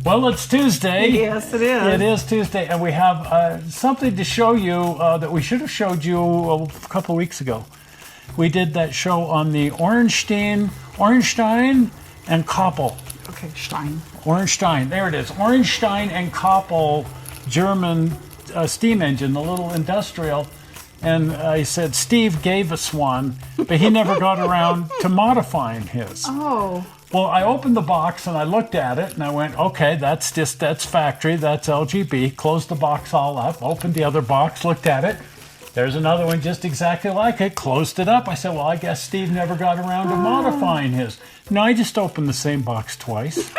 Well, it's Tuesday. Yes, it is. It is Tuesday, and we have something to show you that we should have showed you a couple of weeks ago. We did that show on the Orenstein and Koppel. Okay, Stein. Orenstein, there it is. Orenstein and Koppel German steam engine, the little industrial. And I said, Steve gave us one, but he never got around to modifying his. Oh. Well, I opened the box and I looked at it and I went, okay, that's factory, that's LGB. Closed the box all up, opened the other box, looked at it. There's another one just exactly like it, closed it up. I said, well, I guess Steve never got around to modifying his. No, I just opened the same box twice.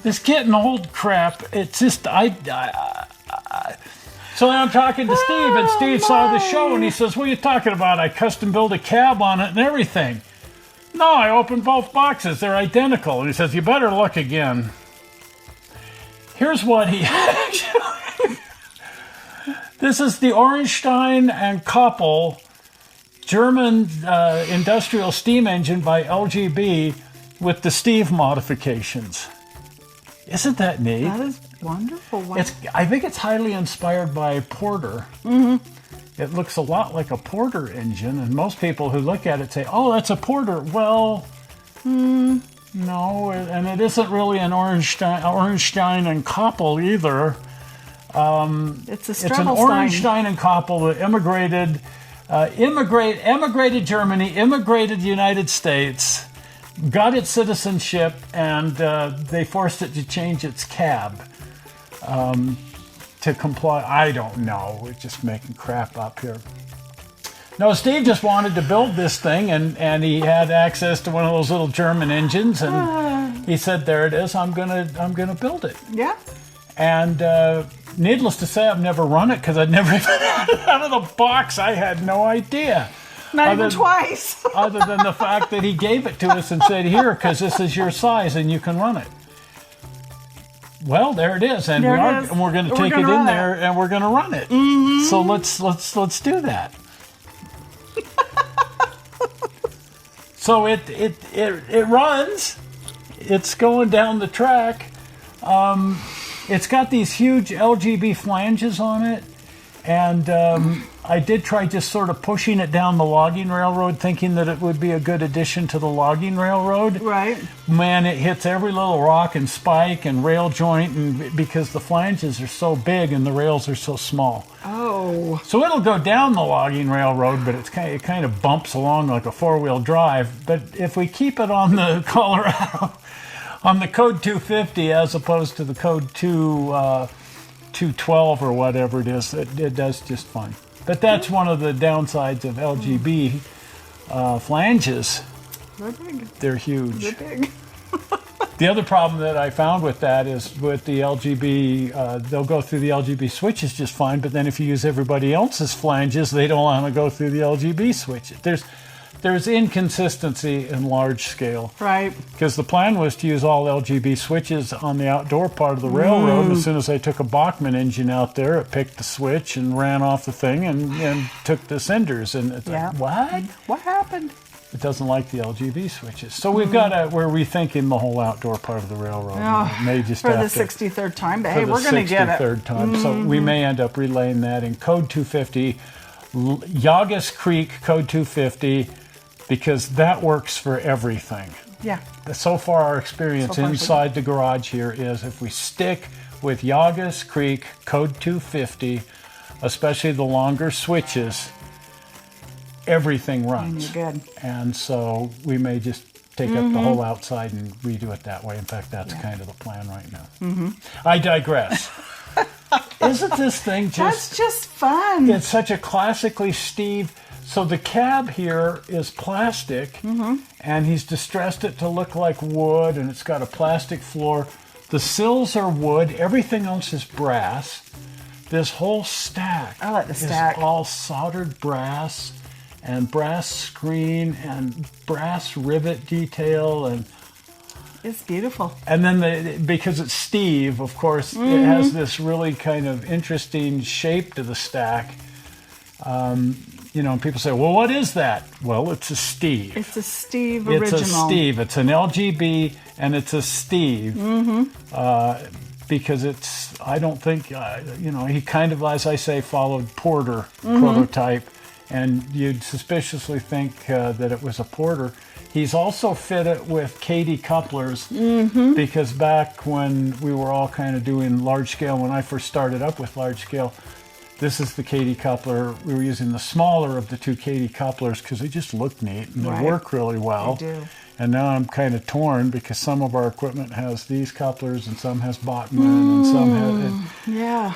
This getting old crap, it's just, So I'm talking to Steve, and Steve saw the show, and he says, what are you talking about? I custom built a cab on it and everything. No, I opened both boxes. They're identical. And he says, you better look again. Here's what he actually... This is the Orenstein and Koppel German industrial steam engine by LGB with the Steve modifications. Isn't that neat? That is wonderful. Wow. I think it's highly inspired by Porter. Mm-hmm. It looks a lot like a Porter engine, and most people who look at it say, oh, that's a Porter. Well, no, and it isn't really an Orenstein and Koppel either. It's a It's an Strebel Orenstein and Koppel that immigrated Germany, immigrated the United States, got its citizenship, and they forced it to change its cab to comply. I don't know. We're just making crap up here. No, Steve just wanted to build this thing, and he had access to one of those little German engines, and he said, "There it is. I'm gonna build it." Yeah. And needless to say, I've never run it because I'd never even had it out of the box. I had no idea. Not even twice. Other than the fact that he gave it to us and said, here, because this is your size and you can run it. Well, there it is. And we're going to take it in there and we're going to run it. Mm-hmm. So let's do that. So it runs. It's going down the track. It's got these huge LGB flanges on it. And I did try just sort of pushing it down the logging railroad, thinking that it would be a good addition to the logging railroad. Right. Man, it hits every little rock and spike and rail joint, and because the flanges are so big and the rails are so small. Oh. So it'll go down the logging railroad, but it kind of bumps along like a four-wheel drive. But if we keep it on the Colorado, on the code 250 as opposed to the code 212 or whatever it is, it does just fine. But that's one of the downsides of LGB flanges. They're big. They're huge. They're big. The other problem that I found with that is with the LGB, they'll go through the LGB switches just fine, but then if you use everybody else's flanges, they don't want to go through the LGB switches. There's inconsistency in large scale. Right. Because the plan was to use all LGB switches on the outdoor part of the railroad. As soon as I took a Bachmann engine out there, it picked the switch and ran off the thing and took the cinders. And it's like, what? What happened? It doesn't like the LGB switches. So we're rethinking the whole outdoor part of the railroad. Oh, It may just for have the 63rd time, but hey, we're going to get it. 63rd time. So we may end up relaying that in code 250, Yagas Creek code 250, because that works for everything. Yeah. So far, our experience inside the garage here is if we stick with Yagas Creek code 250, especially the longer switches, everything runs. And you're good. And so we may just take up the whole outside and redo it that way. In fact, that's kind of the plan right now. I digress. Isn't this thing just... That's just fun. It's such a classically Steve... So the cab here is plastic, and he's distressed it to look like wood, and it's got a plastic floor. The sills are wood. Everything else is brass. This whole stack I like the stack. is all soldered brass and brass screen and brass rivet detail, and It's beautiful. And then because it's Steve, of course, it has this really kind of interesting shape to the stack. and people say, well, what is that? Well, it's a Steve. It's a Steve original. It's a Steve. It's an LGB, and it's a Steve. Because I don't think, he kind of, as I say, followed Porter prototype, and you'd suspiciously think that it was a Porter. He's also fit it with Katie couplers, because back when we were all kind of doing large scale, when I first started up with large scale, this is the Katie coupler. We were using the smaller of the two Katie couplers because they just look neat and they work really well. They do. And now I'm kind of torn because some of our equipment has these couplers and some has Bachmann and some has... Yeah.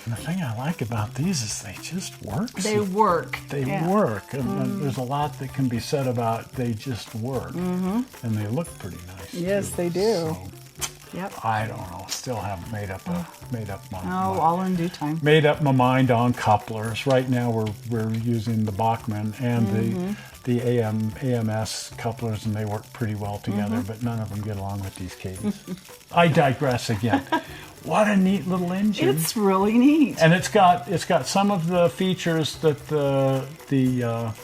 And the thing I like about these is they just work. They work. They work. And there's a lot that can be said about they just work. And they look pretty nice. Yes, too. they do. So, Yep. I don't know. Still haven't made up all in due time. Made up my mind on couplers. Right now we're using the Bachmann and the AMS couplers, and they work pretty well together. But none of them get along with these Katies. I digress again. What a neat little engine! It's really neat, and it's got some of the features that the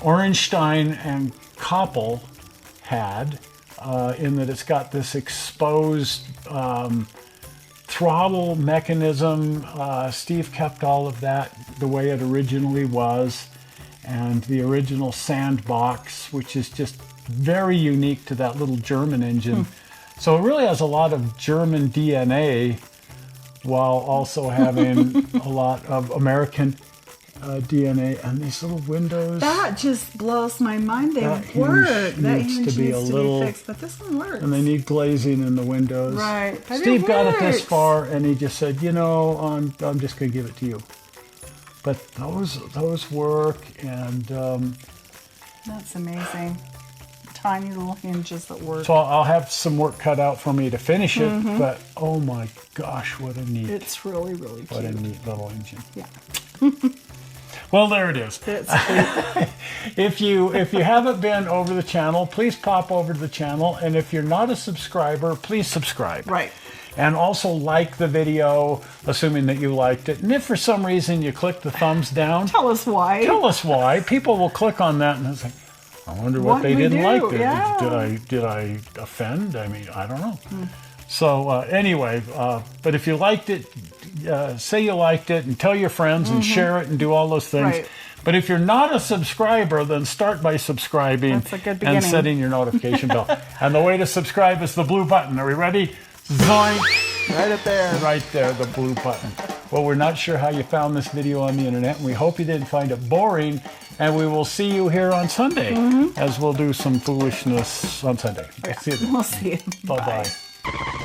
Orenstein and Koppel had. In that it's got this exposed throttle mechanism. Steve kept all of that the way it originally was, and the original sandbox, which is just very unique to that little German engine. So it really has a lot of German DNA while also having a lot of American DNA, and these little windows. That just blows my mind. They that work. Hinge That needs hinge to be needs a to little, be fixed, but this one works. and they need glazing in the windows. Right. But Steve got it this works. far, and he just said, I'm just going to give it to you. But those work, and That's amazing. Tiny little hinges that work. so I'll have some work cut out for me to finish it. But oh my gosh, what a neat, It's really, really cute. what a neat little engine. Yeah. Well, there it is. It's cute. If you haven't been over the channel, please pop over to the channel. And if you're not a subscriber, please subscribe. Right. And also like the video, assuming that you liked it. And if for some reason you click the thumbs down, Tell us why. tell us why. People will click on that and it's like, I wonder what they we didn't do, like there. yeah. Did I offend? I mean, I don't know. So anyway, but if you liked it, say you liked it and tell your friends and share it and do all those things. Right. But if you're not a subscriber, then start by subscribing That's a good and beginning. setting your notification bell. And the way to subscribe is the blue button. Are we ready? Zoink! Right up there. Right there, the blue button. Well, we're not sure how you found this video on the internet, and we hope you didn't find it boring. And we will see you here on Sunday, as we'll do some foolishness on Sunday. Yeah. See you then. We'll see you. Bye-bye.